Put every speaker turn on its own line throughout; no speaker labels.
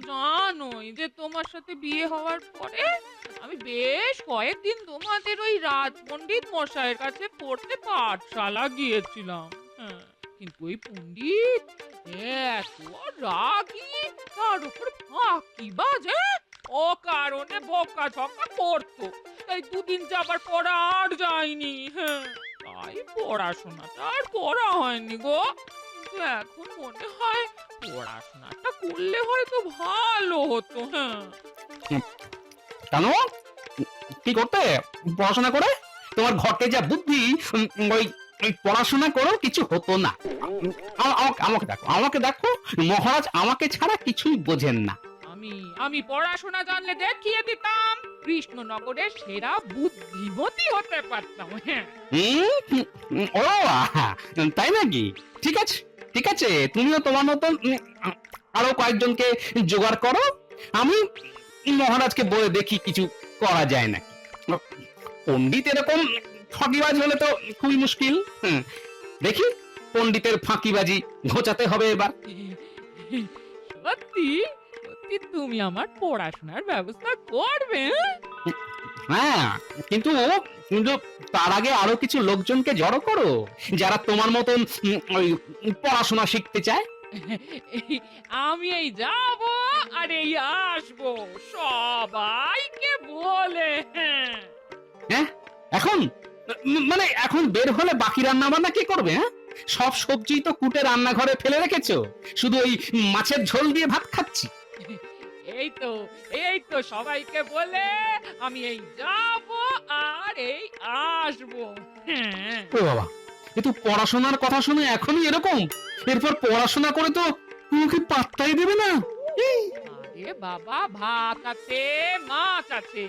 জানোই যে তোমার সাথে বিয়ে হওয়ার পরে আমি বেশ কয়েকদিন তোমাদের ওই রাজপণ্ডিত মশাইয়ের কাছে পড়তে পাঠশালা গিয়েছিলাম। হ্যাঁ, কিন্তু ওই পণ্ডিত এত রাগী, তার উপর ফাঁকিবাজ, অকারণে বকাঝকা করতো। তাই দুদিন যাবার পর আর যাইনি। হ্যাঁ, তাই পড়াশোনাটা আর করা হয়নি গো। কিন্তু এখন মনে হয় পড়াশোনাটা করলে হয়তো ভালো হতো। হ্যাঁ,
হুম, কেন? কি করতে পড়াশোনা করে? তোমার ঘটে যা বুদ্ধি, ওই ওই পড়াশোনা করেও কিছু হতো না। আমাকে দেখো, আমাকে দেখো, মহারাজ আমাকে ছাড়া কিছুই বোঝেন না।
আমি আমি পড়াশোনা জানলে দেখিয়ে দিতাম, কৃষ্ণনগরের সেরা বুদ্ধিমতী হতে পারতাম। হ্যাঁ,
ও আহা, তাই নাকি? ঠিক আছে, ঠিক আছে, তুমিও তোমার মতন আরো কয়েকজনকে জোগাড় করো। আমি মহারাজকে বলে দেখি কিছু করা যায় নাকি। পণ্ডিত এরকম ফাঁকিবাজ হলে তো খুবই মুশকিল। দেখি পণ্ডিতের ফাঁকিবাজি ঘোচাতে হবে এবার।
সত্যি সত্যি তুমি আমার পড়াশোনার ব্যবস্থা করবে?
হ্যাঁ, কিন্তু কিন্তু তার আগে আরো কিছু লোকজনকে জড়ো করো, যারা তোমার মতন ওই পড়াশোনা শিখতে চায়।
আমি এই যাব আর এই আসবো, সবাইকে বলে। হ্যাঁ,
হ্যাঁ, এখন মানে এখন বের হলে বাকি রান্না বান্না কে করবে? হ্যাঁ, সব সবজি তো কুটে রান্নাঘরে ফেলে রেখেছো, শুধু ওই মাছের ঝোল দিয়ে ভাত খাচ্ছি।
এই তো এই তো সবাইকে বলে আমি এই যাব আর এই আসবো। হ্যাঁ,
ও বাবা, এ তো পড়াশোনার কথা শুনে এখনই এরকম, এরপর পড়াশোনা করে তো তোমাকে পাত্তাই দেবে না।
আরে বাবা, ভাত আছে, মাছ আছে,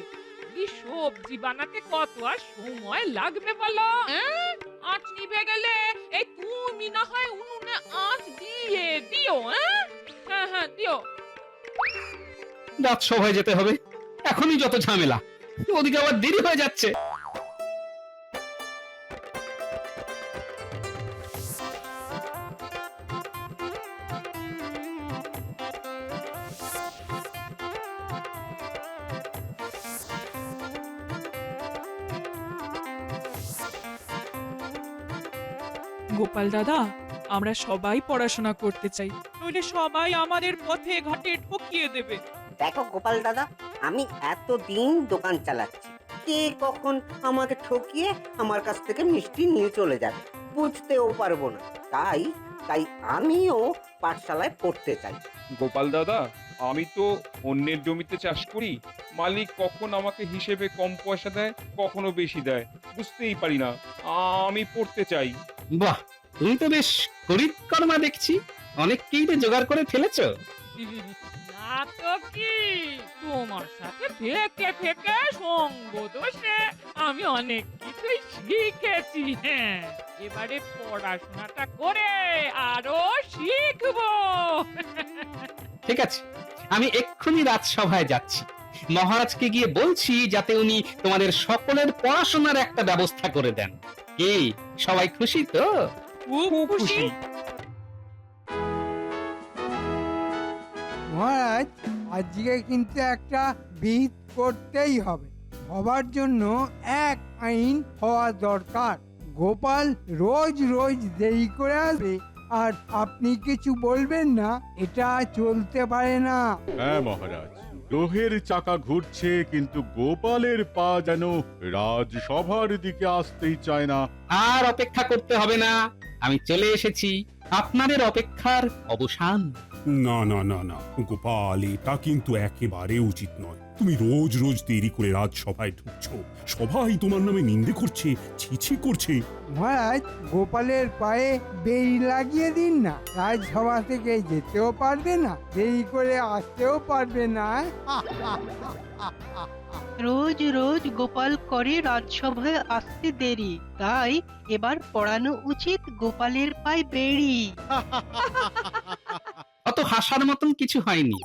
এই সবজি বানাতে কত আর সময় লাগবে বলো? হ্যাঁ? আঁচ নিভে গেলে এই তুমি না হয় উনুনে আঁচ দিয়ে দিও। হ্যাঁ, হ্যাঁ, হ্যাঁ, দিও।
রাজসভায় যেতে হবে, এখনই যত ঝামেলা, ওদিকে আবার দেরি হয়ে যাচ্ছে।
গোপাল দাদা, আমরা সবাই পড়াশোনা করতে চাই, নইলে সবাই আমাদের পথে ঘাটে ঠকিয়ে দেবে।
দেখো গোপাল দাদা, আমি এতদিন দোকান চালাচ্ছি, কে কখন আমাকে ঠকিয়ে আমার কাছ থেকে মিষ্টি নিয়ে চলে যাবে বুঝতেও পারবো না। তাই তাই আমিও পাঠশালায় পড়তে চাই।
গোপাল দাদা, আমি তো অন্যের জমিতে চাষ করি, মালিক কখন আমাকে হিসেবে কম পয়সা দেয়, কখনো বেশি দেয়, বুঝতেই পারি না। আমি পড়তে চাই।
বাহ, তুমি তো বেশ করিতকর্মা দেখছি, অনেককেই তো জোগাড় করে ফেলেছো।
না তো কি, তোমার সাথে থেকে থেকে সঙ্গ দোষে আমি অনেক কিছুই শিখেছি। হ্যাঁ, এবারে পড়াশোনাটা করে আরো শিখবো।
ঠিক আছে, আমি এক্ষুনি রাজসভায় যাচ্ছি, মহারাজকে গিয়ে বলছি যাতে উনি তোমাদের সকলের পড়াশোনার একটা ব্যবস্থা করে দেন। কি সবাই খুশি তো?
খুব খুশি।
মহারাজ, আজকে কিন্তু একটা বিহিত করতেই হবে। হবার জন্য এক আইন হওয়া দরকার। গোপাল রোজ রোজ দেরি করে আসবে আর আপনি কিছু বলবেন না, এটা চলতে পারে না।
হ্যাঁ মহারাজ, গ্রহের চাকা ঘুরছে কিন্তু গোপালের পা যেন রাজসভার দিকে আসতেই চায় না।
আর অপেক্ষা করতে হবে না, আমি চলে এসেছি, আপনাদের অপেক্ষার অবসান।
না না না না গোপাল, এটা কিন্তু একেবারে উচিত নয়। তুমি রোজ রোজ দেরি করে রাজসভায় ঢুকছো, সবাই তোমার নামে নিন্দে করছে, ছিছি করছে।
মহারাজ, গোপালের পায়ে বেড়ি লাগিয়ে দিন না, রাজসভা থেকে যেতেও পারবে না, দেরি করে আসতেও পারবে না।
রোজ রোজ গোপাল করে রাজসভায় আসতে দেরি, তাই এবার পড়ানো উচিত গোপালের পায়ে বেড়ি।
অত হাসার মতন কিছু হয়নি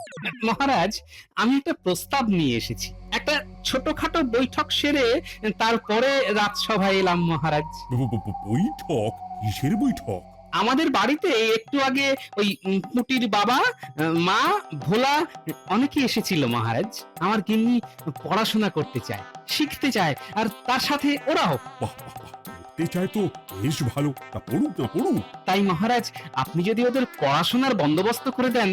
মহারাজ, আমি একটা প্রস্তাব নিয়ে এসেছি। একটা ছোটখাটো বৈঠক সেরে তারপরে রাজসভায় এলাম মহারাজ।
বৈঠক? কিসের বৈঠক?
আমাদের বাড়িতে একটু আগে ওই পুটির বাবা, মা, ভোলা অনেকে এসেছিল মহারাজ। আমার গিন্নি পড়াশোনা করতে চায়, শিখতে চায়, আর তার সাথে ওরাও।
বাহ বাহ বাহ, পড়তে চায় তো বেশ ভালো, তা পড়ুক না পড়ুক।
তাই মহারাজ, আপনি যদি ওদের পড়াশোনার বন্দোবস্ত করে দেন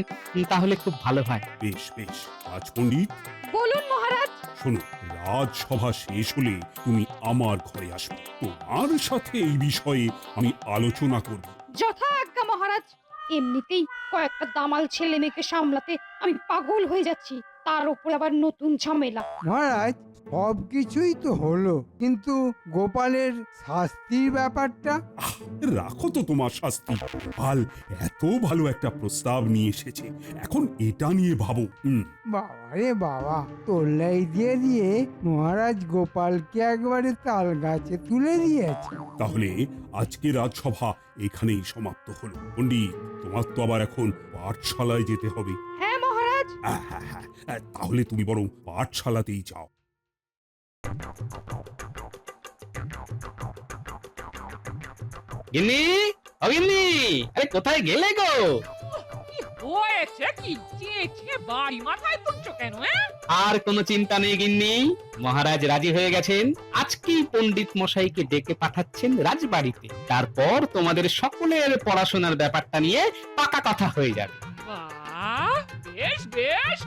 তাহলে খুব ভালো হয়।
বেশ বেশ, রাজপণ্ডিত
বলুন মহারাজ।
শোনো, রাজসভা শেষ হলে তুমি আমার ঘরে আসবে, তোমার সাথে এই বিষয়ে আমি আলোচনা করব।
যথা আজ্ঞা মহারাজ। এমনিতেই কয়েকটা দামাল ছেলে মেয়েকে সামলাতে আমি পাগল হয়ে যাচ্ছি, তার উপর আবার নতুন ঝামেলা।
মহারাজ, সব কিছুই তো হলো, কিন্তু গোপালের শাস্তির ব্যাপারটা।
রাখো তো তোমার শাস্তি। গোপাল এত ভালো একটা প্রস্তাব নিয়ে এসেছে, এখন এটা নিয়ে ভাবো।
বাবা রে বাবা, তোল্লাই দিয়ে দিয়ে মহারাজ গোপালকে একবারে তাল গাছে তুলে দিয়েছে।
তাহলে আজকে রাজসভা এখানেই সমাপ্ত হলো। পণ্ডিত, তোমার তো আবার এখন পাঠশালায় যেতে হবে।
হ্যাঁ মহারাজ।
হ্যাঁ, তাহলে তুমি বরং পাঠশালাতেই যাও।
গিন্নি, ও গিন্নি, আরে কোথায় গেলে গো?
কি হয়েছে কি? চেঁচে বাড়ি মাথায় তুলছো কেন?
আর কোনো চিন্তা নেই গিন্নি, মহারাজ রাজি হয়ে গেছেন। আজকেই পণ্ডিত মশাইকে ডেকে পাঠাচ্ছেন রাজবাড়িতে। তারপর তোমাদের সকলের পড়াশোনার ব্যাপারটা নিয়ে পাকা কথা হয়ে যাবে।
বাহ, বেশ বেশ।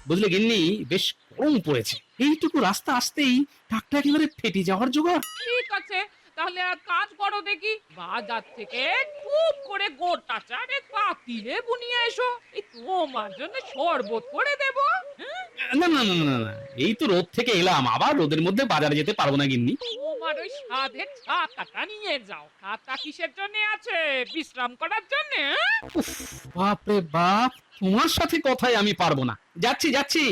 বুঝলে গিন্নি, বেশ গরম পড়েছে। এইটুকু রাস্তা আসতেই টাকটা একেবারে ফেটে যাওয়ার জোগাড়।
ঠিক আছে, তাহলে আর কাজ করো দেখি। বাজার থেকে টুপ করে গোটা চারে পাতিলে বুনিয়ে এসো, এই তোমার জন্য শরবত করে দেবো।
না না না না না, এই তো রোদ থেকে এলাম, আবার রোদের মধ্যে বাজারে যেতে পারবো না গিন্নি।
তোমার ওই সাধের ছাতাটা নিয়ে যাও। ছাতা কিসের জন্য আছে? বিশ্রাম করার জন্য।
উফ, বাপ রে বাপ, তোমার সাথে কথাই আমি পারবো না। যাচ্ছি যাচ্ছি।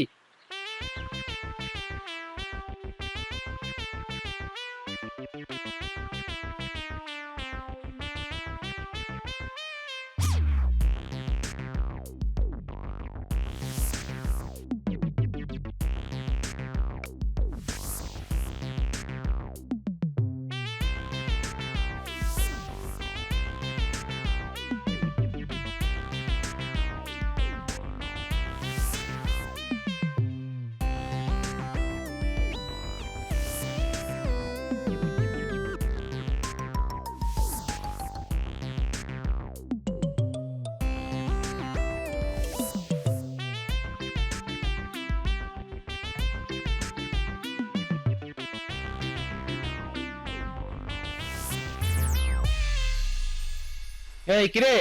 এই কিরে,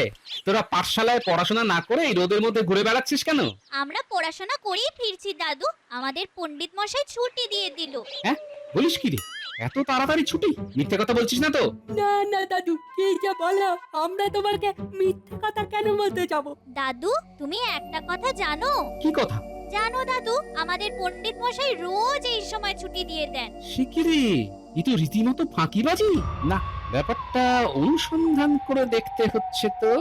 তোরা পাঠশালায় পড়াশোনা না করে এই রোদের মধ্যে ঘুরে বেড়াচ্ছিস কেন?
আমরা পড়াশোনা করেই ফিরছি দাদু, আমাদের পণ্ডিত মশাই ছুটি দিয়ে দিল।
হ্যাঁ, বলিস কি রে, এত তাড়াতাড়ি ছুটি? মিথ্যে কথা বলছিস না তো?
না না দাদু, কি যে বলো, আমরা তোমাকে মিথ্যে কথা কেন বলতে যাব?
দাদু, তুমি একটা কথা জানো?
কি কথা?
জানো দাদু, আমাদের পণ্ডিত মশাই রোজ এই সময় ছুটি দিয়ে দেন।
সে কি রে, এ তো রীতিমতো ফাঁকিবাজি। না, ব্যাপারটা অনুসন্ধান করে দেখতে হচ্ছে তো।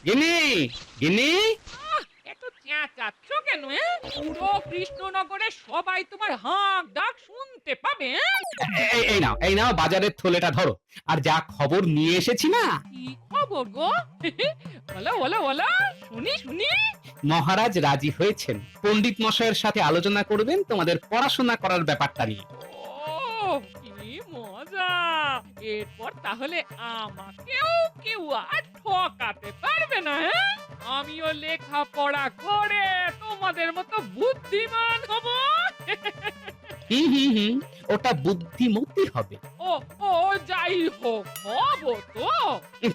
গিন্নি, গিন্নি,
এত চেঁচাচ্ছ কেন? পুরো কৃষ্ণনগরে সবাই তোমার হাঁক ডাক শুনতে পাবে।
এই নাও বাজারের থলেটা ধরো, আর যা খবর নিয়ে এসেছি না।
কি খবর গো? বলো বলো বলো, শুনি শুনি।
মহারাজ রাজি হয়েছেন, পণ্ডিত মশাইয়ের সাথে আলোচনা করবেন তোমাদের পড়াশোনা করার ব্যাপারটা নিয়ে।
ও, কি মজা! এরপর তাহলে আমাকেও কেউ আর ঠকাতে পারবে না। আমিও লেখাপড়া করে তোমাদের মতো বুদ্ধিমান হব।
হুম, ওটা বুদ্ধিমতী হবে।
ও ও, যাই হোক, হব তো।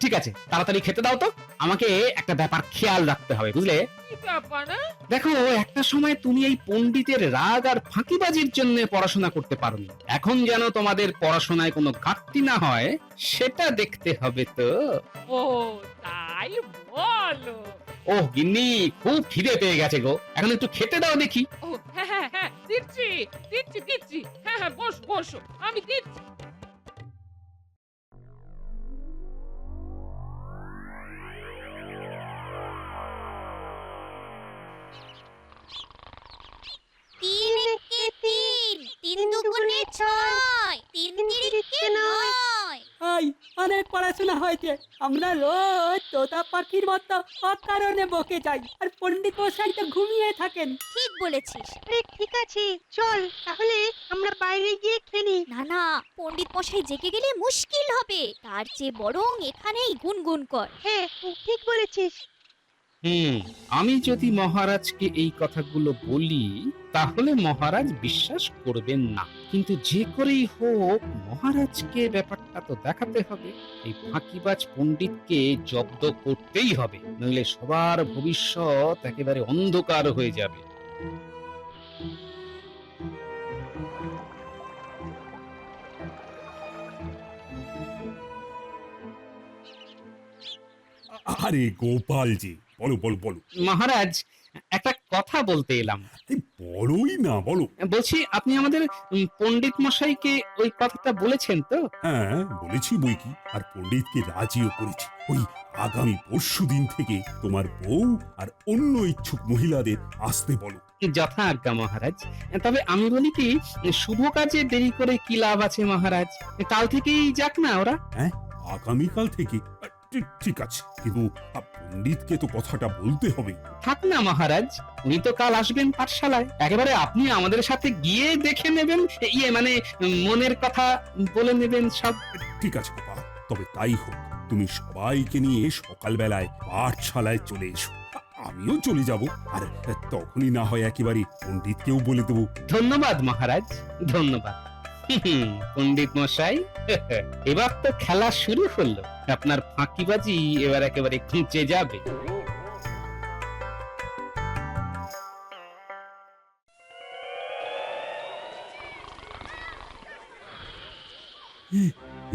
ঠিক আছে, তাড়াতাড়ি খেতে দাও তো। আমাকে একটা ব্যাপার খেয়াল রাখতে হবে, বুঝলে?
কি ব্যাপার?
দেখো, একটা সময় তুমি এই পণ্ডিতের রাগ আর ফাঁকিবাজির জন্য পড়াশোনা করতে পারোনি। এখন যেন তোমাদের পড়াশোনায় কোনো ঘাটতি না হয়, সেটা দেখতে হবে তো।
ও, তাই বলো।
ও গিন্নি, খুব খিদে পেয়ে গেছে গো, এখন একটু খেতে দাও দেখি।
ও হ্যাঁ হ্যাঁ হ্যাঁ, দিচ্ছি দিচ্ছি দিচ্ছি। হ্যাঁ হ্যাঁ, বসো বসো, আমি দিচ্ছি।
তিন একে তিন, তিন দুগুণ
অনেক পড়াশোনা হয়েছে। আমরা রোজ তোতা পাখির মতো অকারণে বকে যাই, আর পণ্ডিত মশাই তো ঘুমিয়ে থাকেন।
ঠিক বলেছিস।
আরে ঠিক আছে, চল তাহলে আমরা বাইরে গিয়ে খেলি।
না না, পণ্ডিত মশাই জেগে গেলে মুশকিল হবে। তার চেয়ে বরং এখানেই গুনগুন কর।
হ্যাঁ, ঠিক বলেছিস।
আমি যদি মহারাজকে এই কথাগুলো বলি তাহলে মহারাজ বিশ্বাস করবেন না, কিন্তু যে করেই হোক মহারাজকে ব্যাপারটা তো দেখাতে হবে। এই ফাঁকিবাজ পণ্ডিতকে জব্দ করতেই হবে, নইলে সবার ভবিষ্যৎ একেবারে অন্ধকার হয়ে যাবে।
আরে গোপাল জি, বলো বলো বলো।
মহারাজ, একটা কথা বলতে এলাম।
এই বলোই না, বলো।
বলছি, আপনি আমাদের পণ্ডিত মশাইকে ওই কথাটা বলেছেন তো?
হ্যাঁ, বলেছি বই কি, আর পণ্ডিতকে রাজিও করেছি। ওই আগামী পরশুদিন থেকে তোমার বউ আর অন্য ইচ্ছুক মহিলাদের আসতে বলো।
যথা আজ্ঞা মহারাজ। তবে আমি বলি কি, শুভ কাজে দেরি করে কি লাভ আছে মহারাজ? কাল থেকেই যাক না ওরা।
হ্যাঁ, আগামীকাল থেকে? ঠিক আছে, কিন্তু পণ্ডিতকে তো কথাটা বলতে হবে।
থাক না মহারাজ, উনি তো কাল আসবেন পাঠশালায়, একেবারে আপনি আমাদের সাথে গিয়ে দেখে নেবেন, মানে মনের কথা বলে নেবেন সব।
ঠিক আছে বাবা, তবে তাই হোক। তুমি সবাইকে নিয়ে সকালবেলায় পাঠশালায় চলে এসো, আমিও চলে যাব, আর তখনই না হয় একেবারে পণ্ডিতকেও বলে দেবো।
ধন্যবাদ মহারাজ, ধন্যবাদ। পণ্ডিত মশাই, এবার তো খেলা শুরু হলো, আপনার ফাঁকিবাজি এবার একেবারে খুঁজে যাবে।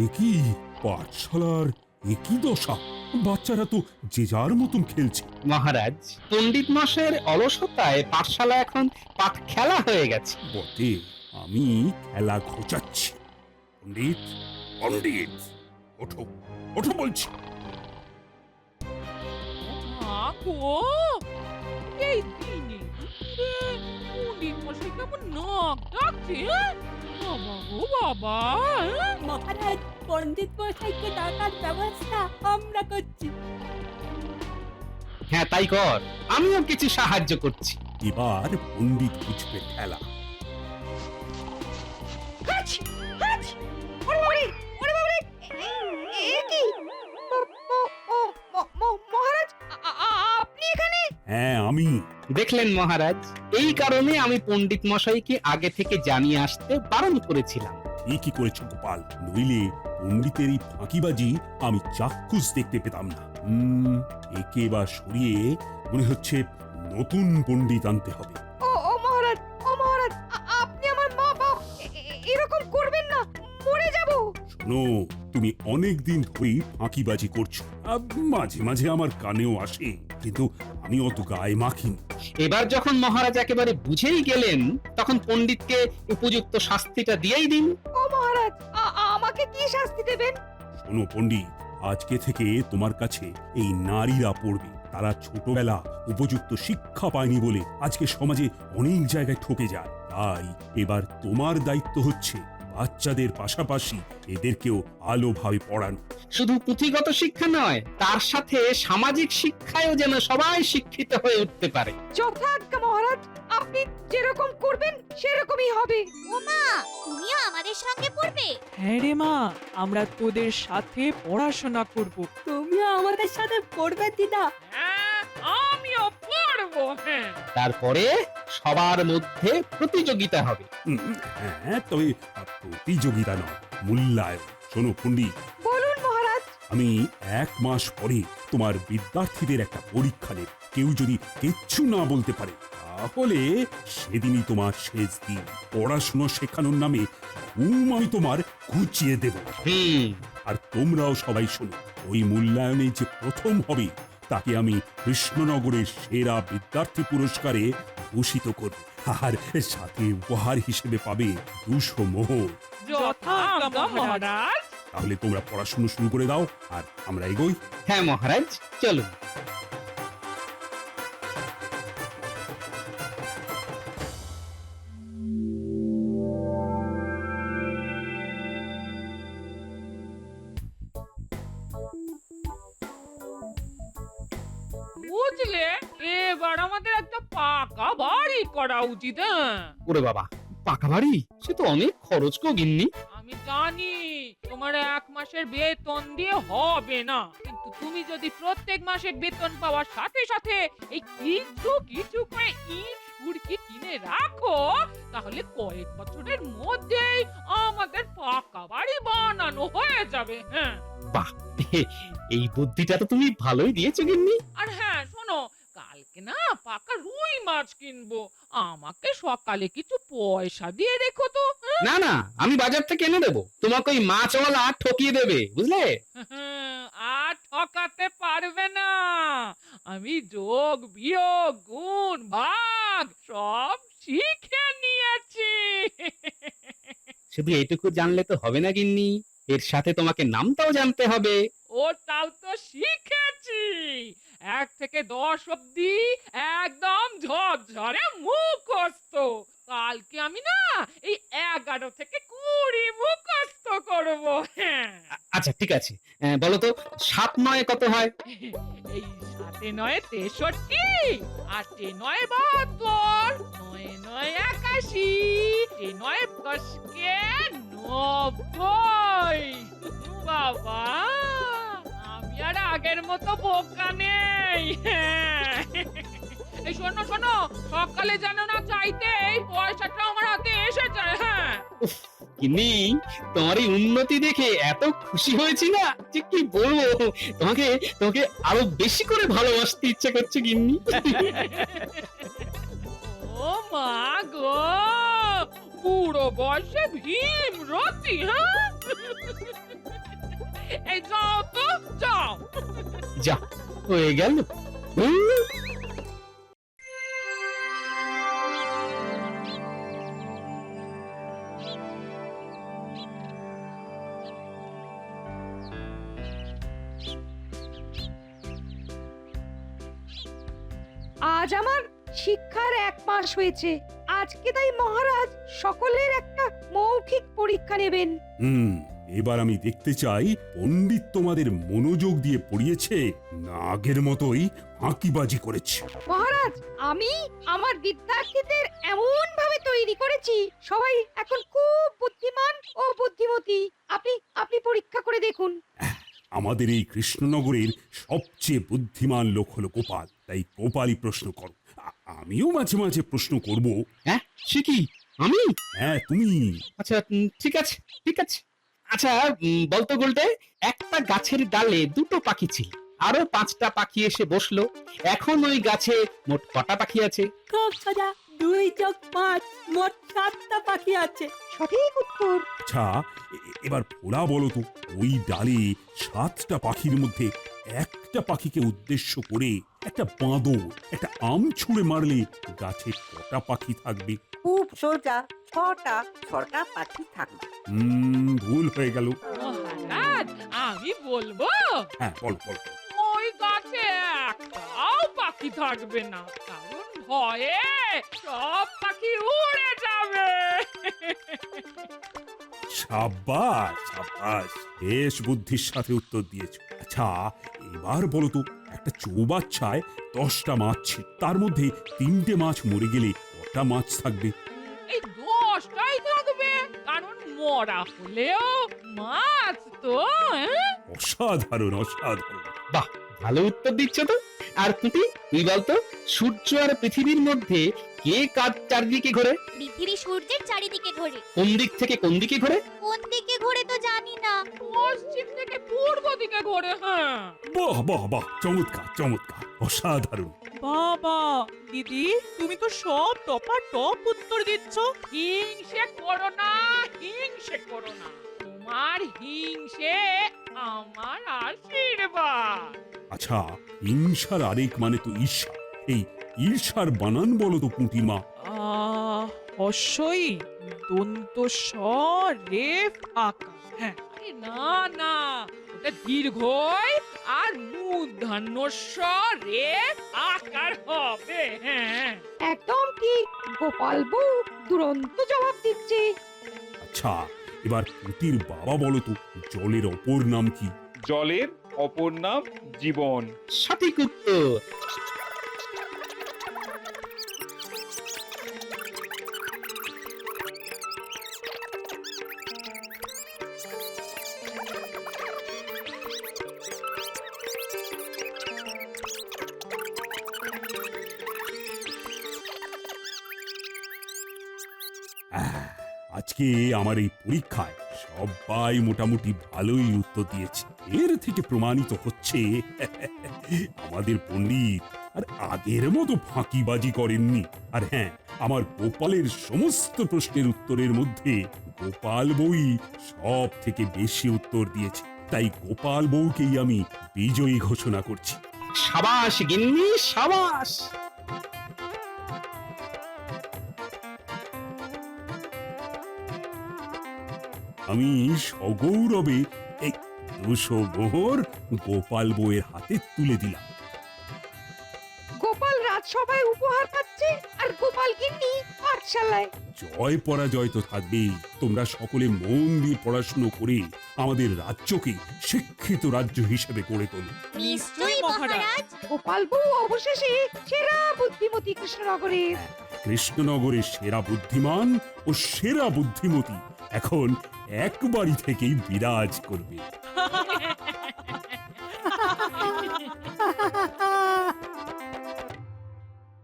একই পাঠশালার একই দশা, বাচ্চারা তো যে যার মতন খেলছে।
মহারাজ, পণ্ডিত মশাইয়ের অলসতায় পাঠশালা এখন পাঠ খেলা হয়ে গেছে।
বটে, আমি খেলা ঘোচাচ্ছি। পণ্ডিত, পণ্ডিত, ওঠো, ওঠো বলছি।
গো, এই দিনে পণ্ডিত মশাই কেমন নাক ডাকছে? বাবা গো বাবা,
মহারাজ, পণ্ডিত মশাইকে ডাকার ব্যবস্থা আমরা করছি।
হ্যাঁ, তাই কর, আমিও কিছু সাহায্য করছি।
এবার পণ্ডিত বুঝবে খেলা।
মহারাজ, আপনি এখানে?
হ্যাঁ, আমি।
দেখলেন মহারাজ, এই কারণে আমি পণ্ডিত মশাইকে আগে থেকে জানিয়ে আসতে বারণ করেছিলাম।
ঠিকই করেছ গোপাল, নইলে পণ্ডিতের এই ফাঁকিবাজি আমি চাক্ষুষ দেখতে পেতাম না। একে বা সরিয়ে মনে হচ্ছে নতুন পণ্ডিত আনতে হবে।
ও মহারাজ, ও মহারাজ, আপনি আমার মা বাপ, এরকম করবেন না, মরে যাব।
শোনো, তুমি অনেক দিন ধরেই ফাঁকিবাজি করছো, মাঝে মাঝে আমার কানেও আসে, কিন্তু আমি অত গায়ে মাখিনি।
এবার যখন মহারাজ একেবারে বুঝেই গেলেন, তখন পণ্ডিতকে উপযুক্ত শাস্তিটা দিয়েই দিন।
ও মহারাজ, আমাকে কি শাস্তি দেবেন?
শোনো পণ্ডিত, আজকে থেকে তোমার কাছে এই নারীরা পড়বে। তারা ছোটবেলা উপযুক্ত শিক্ষা পায়নি বলে আজকে সমাজে অনেক জায়গায় ঠকে যায়। তাই এবার তোমার দায়িত্ব হচ্ছে বাচ্চাদের পাশাপাশি এদেরকেও ভালোভাবে পড়ানো।
শুধু পুঁথিগত শিক্ষা নয়, তার সাথে সামাজিক শিক্ষায়ও যেন সবাই শিক্ষিত হয়ে উঠতে পারে।
যথাজ্ঞা মহারাজ, আপনি যেরকম করবেন সেরকমই হবে।
ওমা, তুমিও আমাদের সঙ্গে পড়বে?
হ্যাঁ রে মা, আমরা তোদের সাথে পড়াশোনা করব।
তুমিও আমাদের সাথে পড়বে দিদা?
হ্যাঁ, আমিও পড়বো। হ্যাঁ,
তারপরে সবার মধ্যে প্রতিযোগিতা হবে।
হ্যাঁ, তবে প্রতিযোগিতা নয়, মূল্যায়ন। শোনো পণ্ডিত,
বলুন মহারাজ।
আমি 1 মাস পরে তোমার বিদ্যার্থীদের একটা পরীক্ষা নেব। কেউ যদি কিচ্ছু না বলতে পারে তাহলে সেদিনই তোমার শেষ দিন। পড়াশুনো শেখানোর নামে আমি তোমার ঘুচিয়ে দেব। আর তোমরাও সবাই শোনো, ওই মূল্যায়নে যে প্রথম হবে তাকে আমি কৃষ্ণনগরের সেরা বিদ্যার্থী পুরস্কারে ভূষিত করব, আর সাথে উপহার হিসেবে পাবে 200 মোহর।
যথাজ্ঞা মহারাজ।
তাহলে তোমরা পড়াশুনো শুরু করে দাও, আর আমরা এগোই।
হ্যাঁ মহারাজ, চলুন।
বুঝলে, এবার আমাদের একটা পাকা বাড়ি করা উচিত। হ্যাঁ,
ওরে বাবা, পাকা বাড়ি? সে তো অনেক খরচ গো গিন্নি।
আমি জানি তোমার 1 মাসের বেতন দিয়ে হবে না, কিন্তু তুমি যদি প্রত্যেক মাসে বেতন পাওয়ার সাথে সাথে এই কিছু কিছু করে ইট সুরকি কিনে রাখো, তাহলে কয়েক বছরের মধ্যেই আমাদের পাকা বাড়ি বানানো হয়ে যাবে। হ্যাঁ,
বাহ, এই বুদ্ধিটা তো তুমি ভালোই দিয়েছো গিন্নি।
আর হ্যাঁ শোনো, কালকে না পাকা রুই মাছ কিনবো, আমাকে সকালে কিছু পয়সা দিয়ে রেখো তো। হ্যাঁ?
না না, আমি বাজার থেকে এনে দেবো, তোমাকে ওই মাছওয়ালা ঠকিয়ে দেবে, বুঝলে?
আর ঠকাতে পারবে না, আমি যোগ বিয়োগ গুণ ভাগ সব শিখে নিয়েছি।
শুধু এইটুকু জানলে তো হবে না গিন্নি, এর সাথে তোমাকে নামটাও জানতে হবে।
ওটাও তো শিখেছি। 1 থেকে 10 অব্দি একদম ঝরঝরে মুখস্থ। কালকে আমি না এই 11 থেকে 20 মুখস্থ করব। হ্যাঁ,
আচ্ছা ঠিক আছে, বলো তো 7 9 কত হয়?
এই 7 9 63, 8 9 72, 9 9 81, 9 10 90। বাবা, আমি আর আগের মতো বোকা নেই। হ্যাঁ। এই শোনো শোনো, সকালে যেন না চাইতে এই পয়সাটা আমার হাতে এসে যায়। হ্যাঁ,
গিন্নি, তোমার এই উন্নতি দেখে এত খুশি হয়েছি না যে কি বলবো। তোমাকে তোমাকে আরো বেশি করে ভালোবাসতে ইচ্ছে করছে গিন্নি।
ও মা গো, বুড়ো বয়সে ভীম রতি। হ্যাঁ, এই যাও তো যাও।
যা হয়ে গেল।
আজ আমার শিক্ষার 1 মাস হয়েছে। আজকে তাই মহারাজ সকলের একটা মৌখিক পরীক্ষা নেবেন।
এবার আমি দেখতে চাই পণ্ডিত তোমাদের মনোযোগ দিয়ে পড়িয়েছে না আগের মতোই ফাঁকিবাজি করেছে।
মহারাজ, আমি আমার বিদ্যার্থীদের এমন ভাবে তৈরি করেছি সবাই এখন খুব বুদ্ধিমান ও বুদ্ধিমতী। আপনি পরীক্ষা করে দেখুন।
আমাদের এই কৃষ্ণনগরের সবচেয়ে বুদ্ধিমান লোক হলো গোপাল, তাই গোপালই প্রশ্ন করো। আমিও মাঝে মাঝে প্রশ্ন করব।
হ্যাঁ, সে কি আমি?
হ্যাঁ তুমি।
আচ্ছা ঠিক আছে ঠিক আছে। আচ্ছা বলতো গুলটে, একটা গাছের ডালে 2টো পাখি ছিল, আরো 5টা পাখি এসে বসলো, এখন ওই গাছে মোট কটা পাখি আছে?
খুব সোজা, 2 যোগ 5, মোট 7টা পাখি আছে।
সঠিক উত্তর।
আচ্ছা এবার ফোলা বলো তো, ওই ডালে 7টা পাখির মধ্যে একটা পাখিকে উদ্দেশ্য করে একটা বাঁদর একটা আম ছুঁড়ে মারলে গাছে কটা পাখি থাকবে?
খুব সোজা, 6টা পাখি থাকবে।
ভুল হয়ে গেল।
মহারাজ, আমি বলবো।
হ্যাঁ বলো বলো।
ওই গাছে একটাও পাখি থাকবে না, কারণ ভয়ে সব পাখি উড়ে যাবে।
সাবাস সাবাস, বেশ বুদ্ধির সাথে উত্তর দিয়েছো। আচ্ছা এবার বলো তো, একটা চৌবাচ্চায় 10টা মাছ ছিল, তার মধ্যে 3টে মাছ মরে গেলে কটা মাছ থাকবে?
এই 10টাই থাকবে, কারণ মরা হলেও মাছ তো।
অসাধারণ অসাধারণ।
বাহ, ভালো উত্তর দিচ্ছ তো। আর তুই বলতো, সূর্য আর পৃথিবীর মধ্যে কে কার চারদিকে ঘোরে?
পৃথিবী সূর্যের চারিদিকে ঘোরে।
কোন দিক থেকে কোন দিকে ঘোরে?
কোন দিকে ঘোরে তো জানি না।
পশ্চিম থেকে পূর্ব দিকে ঘোরে। হ্যাঁ,
বাহ বাহ বাহ, চমৎকার চমৎকার, অসাধারণ।
বাবা, দিদি তুমি তো সব টপ উত্তর দিচ্ছ।
হিংসে করো না, হিংসে করো না। তোমার হিংসে আমার আশীর্বাদ।
আচ্ছা হিংসার আরেক মানে তো ঈর্ষা, এই ঈর্ষার বানান বলো তো পুঁটির মা।
হস্যই দন্ত স রেফ আকার। হ্যাঁ,
আরে না না, ওটা দীর্ঘই আর মূর্ধন্য স রে আকার হবে। হ্যাঁ,
একদম ঠিক। গোপাল বউ দুরন্ত জবাব দিচ্ছে।
আচ্ছা এবার পুঁটির বাবা বলো তো, জলের অপর নাম কি?
জলের অপর নাম জীবন।
সঠিক উত্তর।
আজকে আমার এই পরীক্ষায় সবাই মোটামুটি ভালোই উত্তর দিয়েছে। এর থেকে প্রমাণিত হচ্ছে আমাদের পণ্ডিত আর আগের মতো ফাঁকিবাজি করেননি। আর হ্যাঁ, আমার গোপালের সমস্ত প্রশ্নের উত্তরের মধ্যে গোপাল বই সব থেকে বেশি উত্তর দিয়েছে। তাই গোপাল বউকেই আমি বিজয়ী ঘোষণা করছি।
সাবাস গিন্নি, সাবাস।
আমি সগৌরবে এই 200 মোহর গোপাল বউয়ের হাতে তুলে দিলাম।
গোপাল রাজসভায় উপহার পাচ্ছে আর গোপাল গিন্নি পাঠশালায়।
জয় পরাজয় তো থাকবেই। তোমরা সকলে মন দিয়ে পড়াশুনো করে আমাদের রাজ্যকে শিক্ষিত রাজ্য হিসেবে গড়ে তোলো।
নিশ্চয়ই মহারাজ।
গোপাল বউ অবশেষে সেরা বুদ্ধিমতী কৃষ্ণনগরের।
কৃষ্ণনগরের সেরা বুদ্ধিমান ও সেরা বুদ্ধিমতী এখন এক বাড়ি থেকেই বিরাজ করবে।